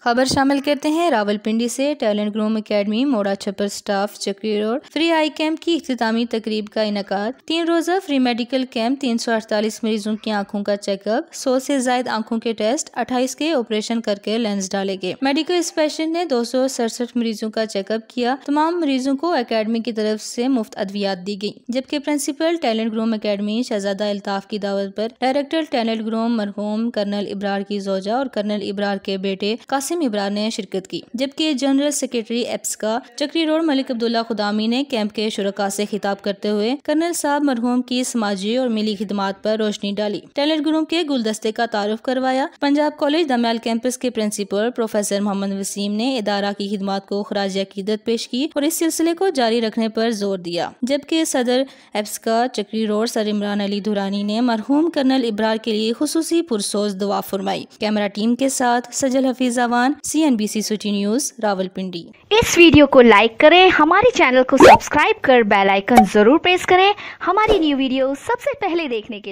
خبر شامل کرتے ہیں راولپنڈی سے۔ Talent Groom Academy Mora Chhapar staff Chakri road free eye camp کی اختتامی تقریب کا انعقاد۔ 3 روزہ فری میڈیکل کیمپ، 348 مریضوں کی آنکھوں کا چیک اپ، 100 سے زائد آنکھوں کے ٹیسٹ، 28 کے آپریشن کر کے لینس ڈالے گئے۔ میڈیکل اسپیشلسٹ نے 267 مریضوں کا چیک اپ کیا۔ تمام مریضوں کو اکیڈمی کی طرف سے مفت ادویات دی گئی، جبکہ پرنسپل ٹیلنٹ گروم اکیڈمی شہزادہ الطاف کی دعوت پر ڈائریکٹر ٹیلنٹ گروم مرحوم کرنل ابرار کی زوجہ اور کرنل ابرار کے بیٹے قاسم ابرار نے شرکت کی، جبکہ جنرل سیکریٹری ایپسکا چکری روڈ ملک عبداللہ خدامی نے کیمپ کے شرکاء سے خطاب کرتے ہوئے کرنل صاحب مرحوم کی سماجی اور ملی خدمات پر روشنی ڈالی۔ ٹیلنٹ گروم کے گلدستے کا تعارف کروایا۔ پنجاب کالج دمیال کیمپس کے پرنسپل پروفیسر محمد وسیم نے ادارہ کی خدمات کو خراج عقیدت پیش کی اور اس سلسلے کو جاری رکھنے پر زور دیا، جبکہ صدر ایپسکا چکری روڈ سر عمران علی دھورانی نے مرحوم کرنل ابرار کے لیے خصوصی پرسوز دعا فرمائی۔ کیمرہ ٹیم کے ساتھ Sajal Hafeez Awan, CNBC city news, Rawalpindi. اس ویڈیو کو لائک کریں، ہمارے چینل کو سبسکرائب کر بیل آئیکن ضرور پریس کریں ہماری نیو ویڈیو سب سے پہلے دیکھنے کے لیے۔